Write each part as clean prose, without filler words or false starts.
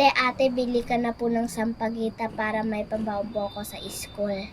Ate, bili ka na po ng sampagita para may pambaho ko sa school.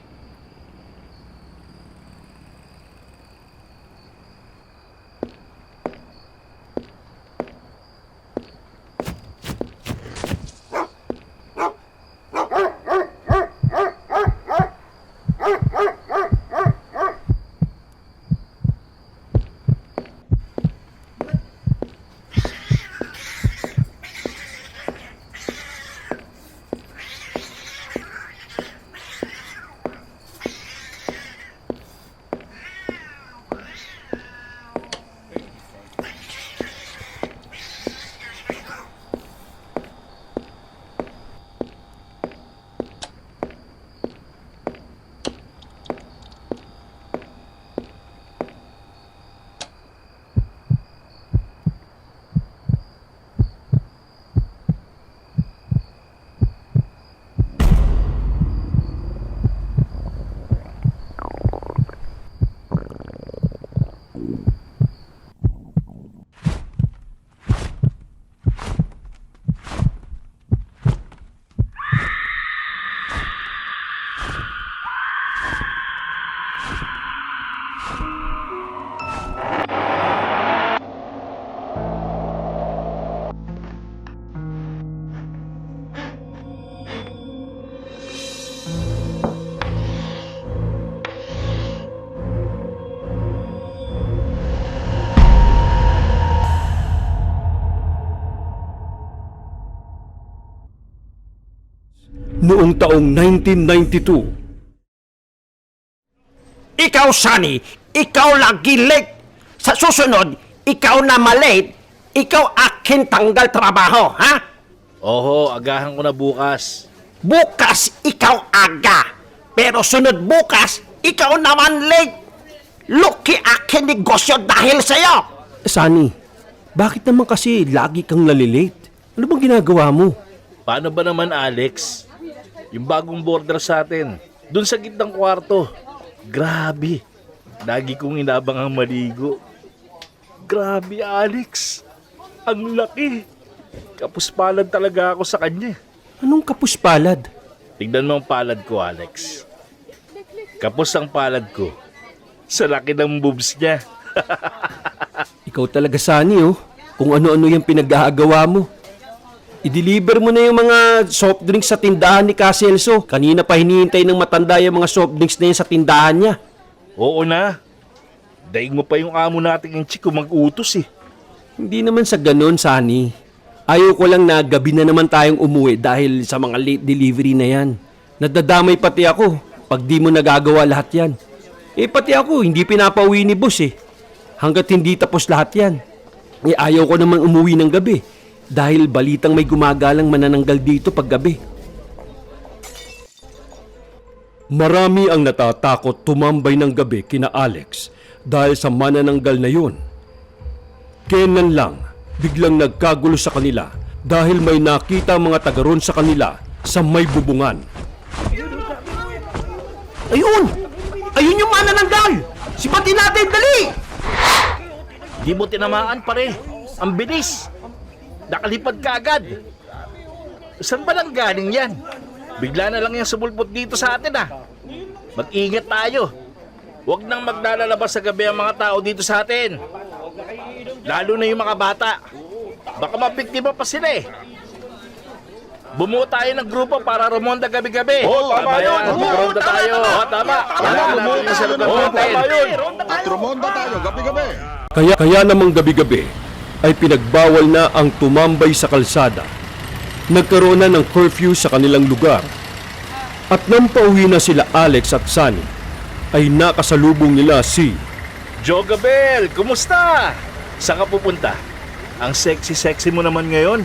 Noong taong 1992. Ikaw, Sunny, ikaw lagi late. Sa susunod, ikaw na malate, ikaw akin tanggal trabaho, ha? Oho, agahan ko na bukas. Bukas, ikaw aga. Pero sunod bukas, ikaw naman late. Lucky akin negosyo dahil sa'yo. Sunny, bakit naman kasi lagi kang nalilate? Ano bang ginagawa mo? Paano ba naman, Alex? Yung bagong border sa atin, dun sa gitnang kwarto. Grabe, lagi kong inabang ang maligo. Grabe, Alex. Ang laki. Kapuspalad talaga ako sa kanya. Anong kapuspalad? Tignan mo ang palad ko, Alex. Kapos ang palad ko. Sa laki ng boobs niya. Ikaw talaga, Sunny, oh. Kung ano-ano yung pinag-aagawa mo. I-deliver mo na yung mga soft drinks sa tindahan ni Caselso. Kanina pa hinihintay ng matanda yung mga soft drinks na yun sa tindahan niya. Oo na. Daig mo pa yung amo nating yung chiko mag-utos eh. Hindi naman sa ganun, Sunny. Ayaw ko lang na gabi na naman tayong umuwi dahil sa mga late delivery na yan. Nadadamay pati ako pag di mo nagagawa lahat yan. Eh pati ako, hindi pinapauwi ni boss eh. Hanggat hindi tapos lahat yan. Eh ayaw ko naman umuwi ng gabi. Dahil balitang may gumagalang manananggal dito paggabi. Marami ang natatakot tumambay ng gabi kina Alex dahil sa manananggal na yun. Kenan lang, biglang nagkagulo sa kanila dahil may nakita mga tagaron sa kanila sa may bubungan. Ayun! Ayun yung manananggal! Sipatin natin, dali! Di mo tinamaan, pare. Ang bilis. Nakalipad ka agad. Saan ba nang galing yan? Bigla na lang yung sumulpot dito sa atin ah. Mag-ingat tayo. Huwag nang maglalabas sa gabi ang mga tao dito sa atin. Lalo na yung mga bata. Baka mabiktima pa sila eh. Bumuo tayo ng grupo para rumonda gabi-gabi. Tama yun. Rumonda tayo. Tama. Kailangan natin sa lugar natin. At rumonda tayo, gabi-gabi. Kaya namang gabi-gabi ay pinagbawal na ang tumambay sa kalsada. Nagkaroon na ng curfew sa kanilang lugar. At nang pauwi na sila Alex at Sunny, ay nakasalubong nila si... Jogabel, kumusta? Saan ka pupunta? Ang sexy-sexy mo naman ngayon.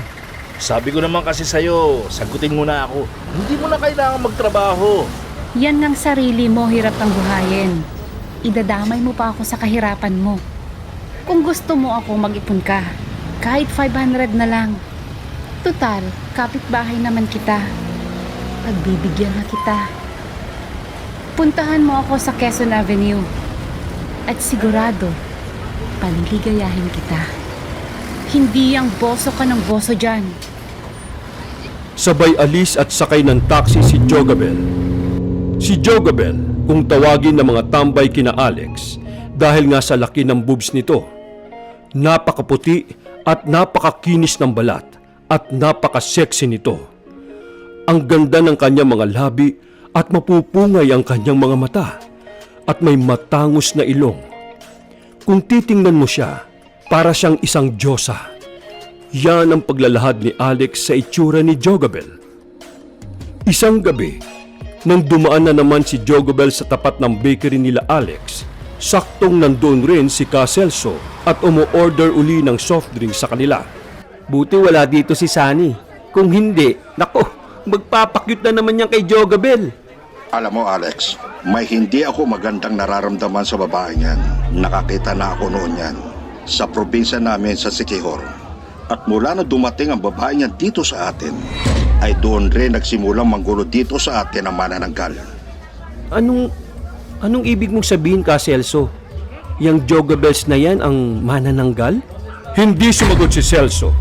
Sabi ko naman kasi sa'yo, sagutin mo na ako. Hindi mo na kailangan magtrabaho. Yan ngang sarili mo, hirap ang buhayin. Idadamay mo pa ako sa kahirapan mo. Kung gusto mo ako mag-ipon ka, kahit 500 na lang. Total, kapitbahay naman kita. Pagbibigyan na kita. Puntahan mo ako sa Quezon Avenue. At sigurado, paliligayahin kita. Hindi ang boso ka ng boso dyan. Sabay alis at sakay ng taxi si Jogabel. Si Jogabel, kung tawagin ng mga tambay kina Alex, dahil nga sa laki ng boobs nito. Napakaputi at napakakinis ng balat at napaka-sexy nito. Ang ganda ng kanyang mga labi at mapupungay ang kanyang mga mata at may matangos na ilong. Kung titingnan mo siya, para siyang isang diyosa. Yan ang paglalahad ni Alex sa itsura ni Jogabel. Isang gabi, nang dumaan na naman si Jogabel sa tapat ng bakery nila Alex, saktong nandoon rin si Ka Celso at umu-order uli ng soft drink sa kanila. Buti wala dito si Sunny. Kung hindi, nako, magpapakyut na naman yan kay Jogabel. Alam mo Alex, may hindi ako magandang nararamdaman sa babae niyan. Nakakita na ako noon yan sa probinsya namin sa Siquijor. At mula na dumating ang babae niyan dito sa atin, ay doon rin nagsimulang manggulo dito sa atin ang manananggal. Anong ibig mong sabihin, Ka Celso? Yang Jogabels na yan ang manananggal? Hindi sumagot si Celso.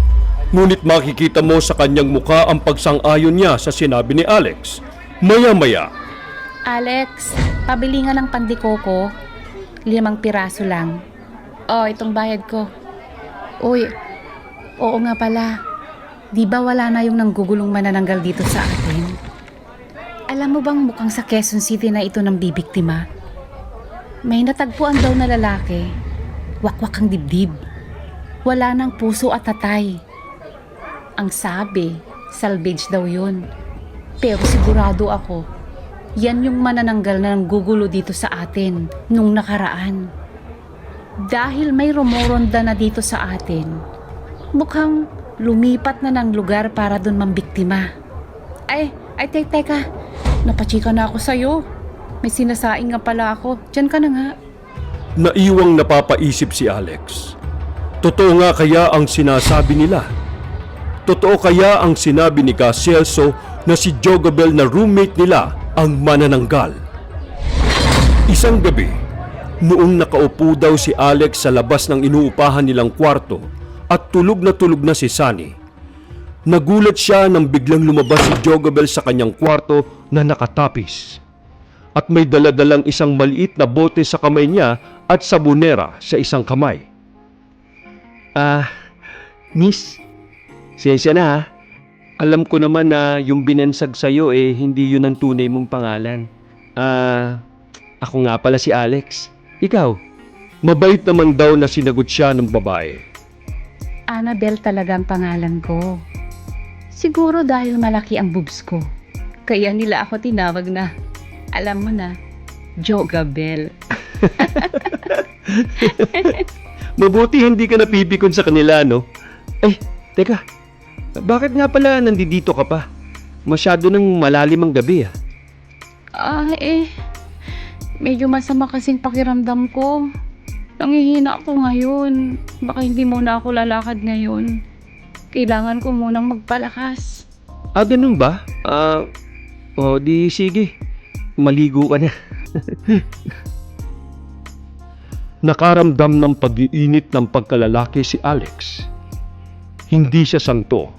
Ngunit makikita mo sa kanyang muka ang pagsang-ayon niya sa sinabi ni Alex. Maya-maya, Alex, pabili nga ng pandikoko. 5 piraso lang. Oh, itong bayad ko. Uy, oo nga pala. Di ba wala na yung nanggugulong manananggal dito sa atin? Alam mo bang mukhang sa Quezon City na ito ng bibiktima? May natagpuan daw na lalaki. Wakwak ang dibdib. Wala nang puso at tatay. Ang sabi, salvage daw yun. Pero sigurado ako, yan yung manananggal na nanggugulo dito sa atin nung nakaraan. Dahil may rumoronda na dito sa atin, mukhang lumipat na ng lugar para dun mambiktima. Ay, teka, napachika na ako sa'yo. May sinasaing nga pala ako. Diyan ka na nga. naiwang napapaisip si Alex. Totoo nga kaya ang sinasabi nila? Totoo kaya ang sinabi ni Ka Celso na si Jogabel na roommate nila ang manananggal? Isang gabi, noong nakaupo daw si Alex sa labas ng inuupahan nilang kwarto at tulog na si Sunny, nagulat siya nang biglang lumabas si Jogabel sa kanyang kwarto na nakatapis. At may daladalang isang maliit na bote sa kamay niya at sabonera sa isang kamay. Miss, sensya na ha. Alam ko naman na yung binansag sa'yo hindi yun ang tunay mong pangalan. Ako nga pala si Alex. Ikaw? Mabait naman daw na sinagot siya ng babae. Annabel talaga ang pangalan ko. Siguro dahil malaki ang boobs ko. Kaya nila ako tinawag na, alam mo na, Jogabel. Mabuti hindi ka napipikon sa kanila, no? Teka. Bakit nga pala nandito ka pa? Masyado nang malalim ang gabi Medyo masama kasing pakiramdam ko. Nangihina ako ngayon. Baka hindi muna ako lalakad ngayon. Kailangan ko munang magpalakas. Ganun ba? Di sige. Maligo ka na. Nakaramdam ng pag-iinit ng pagkalalaki si Alex. Hindi siya santo.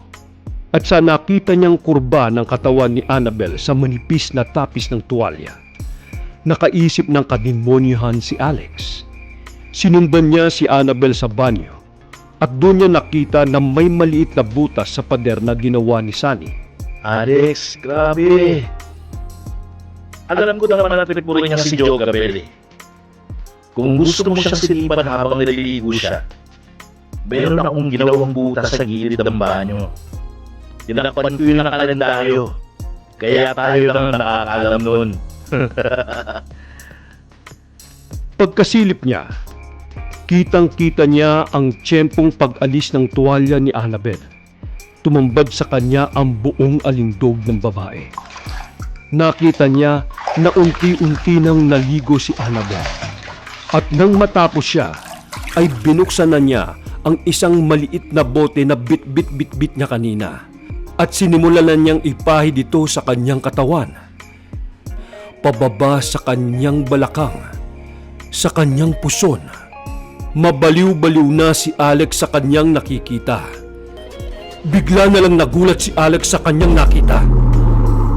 At sa nakita niyang kurba ng katawan ni Annabel sa manipis na tapis ng tuwalya, nakaisip ng kademonyohan si Alex. Sinundan niya si Annabel sa banyo at doon niya nakita na may maliit na butas sa pader na ginawa ni Sunny. Alex, grabe. Alam ko naman na pinagpuro niya si Jogabel. Kung gusto mo siyang sinipan habang naliligo siya, meron akong ginawang butas sa gilid ng banyo. Tinakpan ko yung nakalendaryo. Kaya tayo lang nakakalam nun. Pagkasilip niya, kitang-kita niya ang tiyempong pag-alis ng tuwalya ni Annabel. Tumambad sa kanya ang buong alindog ng babae. Nakita niya na unti-unti nang naligo si Annabel. At nang matapos siya, ay binuksan na niya ang isang maliit na bote na bit-bit-bit-bit niya kanina. At sinimulan na niyang ipahid ito sa kanyang katawan. Pababa sa kanyang balakang, sa kanyang puson. Mabaliw-baliw na si Alex sa kanyang nakikita. bigla na lang nagulat si Alex sa kanyang nakita.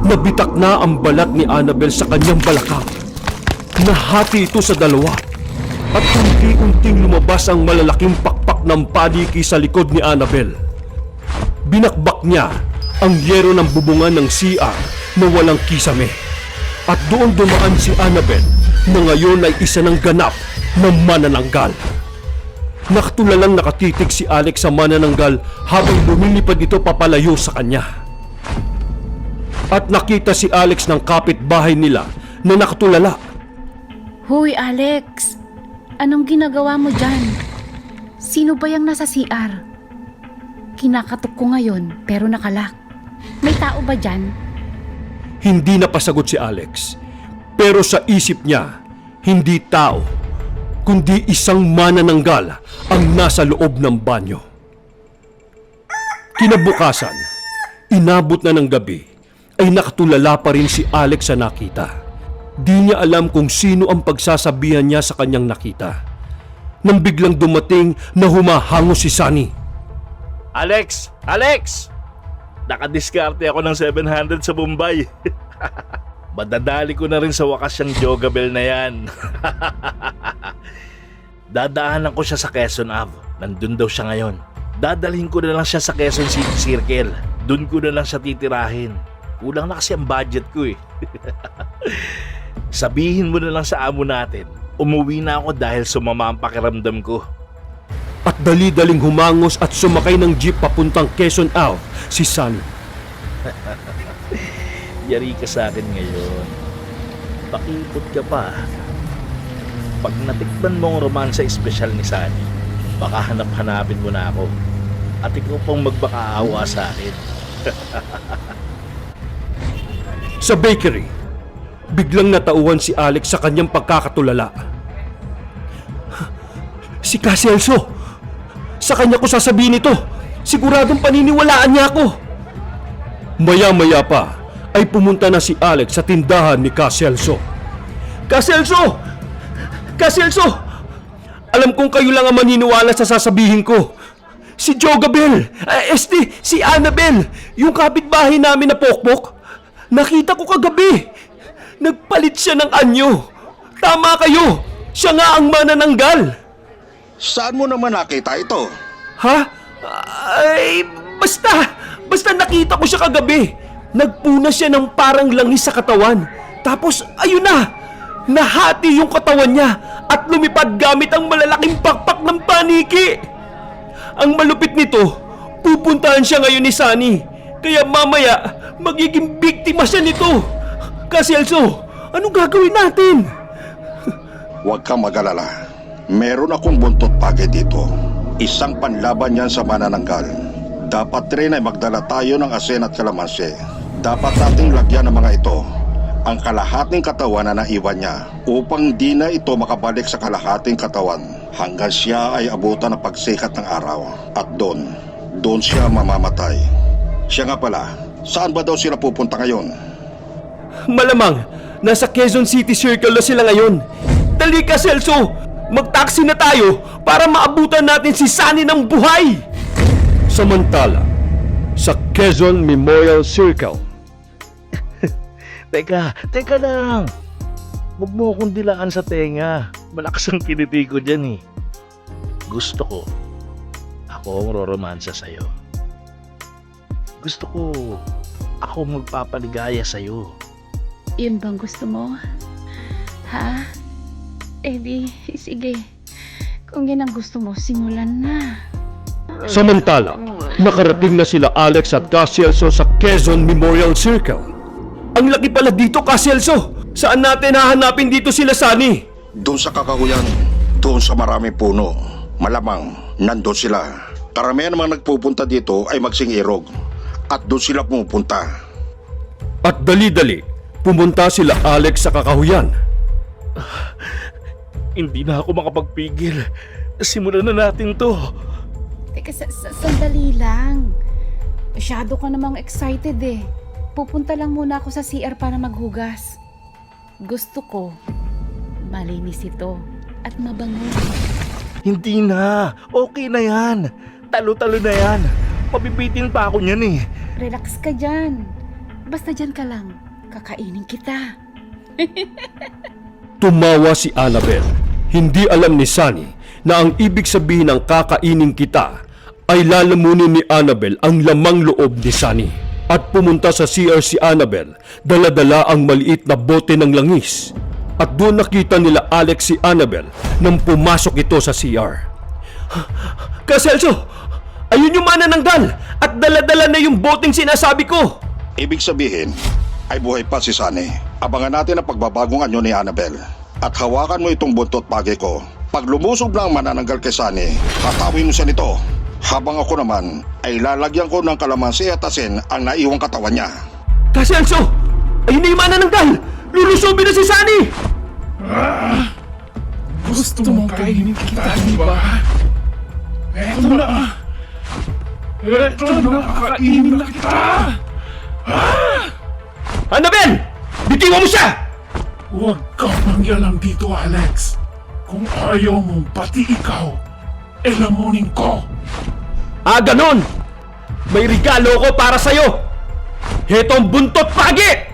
Nabitak na ang balat ni Annabel sa kanyang balakang. Nahati ito sa dalawa. At unti-unting lumabas ang malalaking pakpak ng paniki sa likod ni Annabel. Binakbak niya ang yero ng bubungan ng CR na walang kisame. At doon dumaan si Annabel na ngayon ay isa ng ganap na manananggal. Nakatulalang nakatitig si Alex sa manananggal habang lumilipad ito papalayo sa kanya. At nakita si Alex ng kapitbahay nila na nakatulala. Hoy Alex, anong ginagawa mo dyan? Sino ba yung nasa CR? Kinakatok ko ngayon pero nakalak. May tao ba dyan? Hindi napasagot si Alex. Pero sa isip niya, hindi tao, kundi isang manananggal ang nasa loob ng banyo. Kinabukasan, inabot na ng gabi, ay nakatulala pa rin si Alex sa nakita. Di niya alam kung sino ang pagsasabihan niya sa kanyang nakita. Nang biglang dumating na humahango si Sunny. Alex! Alex! Nakadiskarte ako ng 700 sa Bombay. Madadali ko na rin sa wakas yung Jogabel na yan. Dadaanan ko siya sa Quezon Ave. Nandun daw siya ngayon. Dadalhin ko na lang siya sa Quezon City Circle. Doon ko na lang siya titirahin. Kulang na kasi ang budget ko eh. Sabihin mo na lang sa amo natin, umuwi na ako dahil sumama ang pakiramdam ko. At dali-daling humangos at sumakay ng jeep papuntang Quezon Ave si Sunny. Yari ka sa akin ngayon. Pakipot ka pa. Pag natikman mo ang romansa espesyal ni Sunny, baka hanap-hanapin mo na ako. At ikaw pang magbakaawa sa akin. Sa bakery, biglang natauhan si Alex sa kanyang pagkakatulala. Si Caselso! Sa kanya ko sasabihin ito! Siguradong paniniwalaan niya ako! Maya-maya pa ay pumunta na si Alex sa tindahan ni Caselso. Caselso! Caselso! Alam kong kayo lang ang maniniwala sa sasabihin ko. Si Jogabel! Si Annabel! Yung kapitbahay namin na pokpok! Nakita ko kagabi! Nagpalit siya ng anyo! Tama kayo! Siya nga ang manananggal! Saan mo naman nakita ito? Ha? Ay, basta nakita ko siya kagabi. Nagpuna siya ng parang langis sa katawan. Tapos, ayun na! Nahati yung katawan niya at lumipad gamit ang malalaking pakpak ng paniki. Ang malupit nito, pupuntahan siya ngayon ni Sunny. Kaya mamaya, magiging biktima siya nito. Caselso, anong gagawin natin? Huwag kang mag-alala. Meron akong buntot pagi dito. Isang panlaban yan sa manananggal. Dapat rin ay magdala tayo ng asin at kalamansi. Dapat nating lagyan ng mga ito ang kalahating katawan na naiwan niya upang di na ito makabalik sa kalahating katawan hanggang siya ay abutan ng pagsikat ng araw. At doon siya mamamatay. Siya nga pala, saan ba daw sila pupunta ngayon? Malamang, nasa Quezon City Circle na sila ngayon. Dali ka, Celso! Mag-taxi na tayo para maabutan natin si Sunny ng buhay! Samantala, sa Quezon Memorial Circle. Teka lang. Huwag mo akong dilaan sa tenga. Malakas ang kiniti ko dyan eh. Gusto ko, ako ang roromansa sa'yo. Gusto ko, ako magpapaligaya sa'yo. Yun bang gusto mo? Ha? Eh di, sige. Kung yan ang gusto mo, simulan na. Samantala, nakarating na sila Alex at Caselso sa Quezon Memorial Circle. Ang laki pala dito, Caselso! Saan natin hahanapin dito sila, Sunny? Doon sa kakahuyan, doon sa maraming puno. Malamang, nandun sila. Karamihan namang nagpupunta dito ay magsing-irog. At doon sila pumupunta. At dali-dali, pumunta sila Alex sa kakahuyan. Hindi na ako makapagpigil. Simulan na natin to. Teka, sandali lang. Masyado ka namang excited eh. Pupunta lang muna ako sa CR para maghugas. Gusto ko, malinis ito at mabango. Hindi na. Okay na yan. Talo-talo na yan. pabibitin pa ako niyan eh. Relax ka dyan. Basta dyan ka lang. Kakainin kita. Tumawa si Annabel. Hindi alam ni Sunny na ang ibig sabihin ng kakainin kita ay lalamunin ni Annabel ang lamang loob ni Sunny. At pumunta sa CR si Annabel, dala-dala ang maliit na bote ng langis. At doon nakita nila Alex si Annabel nang pumasok ito sa CR. Kaselso! Ayun yung manananggal! At dala-dala na yung boteng sinasabi ko! Ibig sabihin, ay buhay pa si Sunny. Abangan natin ang pagbabagong anyo ni Annabel. At hawakan mo itong buntot pagi ko. Pag lumusog na ang manananggal kay Sunny, hatawin mo siya nito. Habang ako naman, ay lalagyan ko ng kalamansi at asin ang naiwang katawan niya. Kaselso! Ayun na yung manananggal! Lulusobin na si Sunny! Gusto mong kainin kita, di ba? Eto na! Eto na, kakainin na kita! Annabel! Bitiwan mo siya! Huwag kang mangyalam dito, Alex. Kung ayaw mong pati ikaw, elamunin ko. Ah, ganon! May regalo ko para sa'yo! Hetong buntot pagi!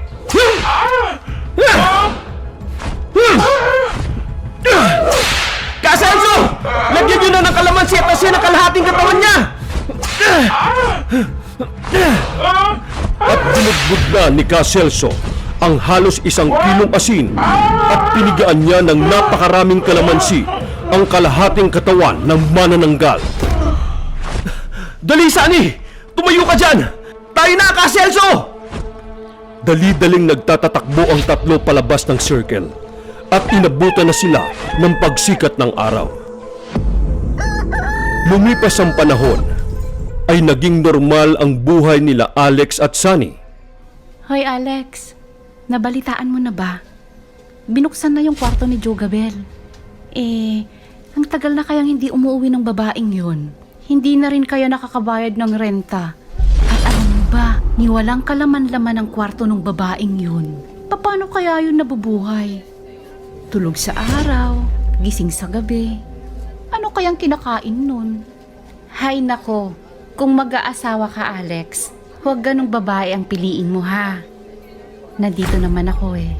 Kaselso! Lagyan nyo na ng kalamansi at asin ang kalahating katawan niya! At binugbog na ni Kaselso ang halos 1 kilong asin at pinigaan niya ng napakaraming kalamansi ang kalahating katawan ng manananggal. Dali, Sunny! Tumayo ka dyan! Tayo na, Kaselso! Dali-daling nagtatatakbo ang tatlo palabas ng circle at inabutan na sila ng pagsikat ng araw. Lumipas ang panahon, ay naging normal ang buhay nila Alex at Sunny. Hoy Alex, nabalitaan mo na ba? Binuksan na yung kwarto ni Jogabel. Ang tagal na kayang hindi umuwi ng babaeng yun. Hindi na rin kaya nakakabayad ng renta. At alam mo ba, ni walang kalaman-laman ang kwarto ng babaeng yun. Paano kaya yun nabubuhay? Tulog sa araw, gising sa gabi. Ano kayang kinakain nun? Hay nako, kung mag-aasawa ka Alex, huwag ganong babae ang piliin mo ha. Nandito naman ako eh.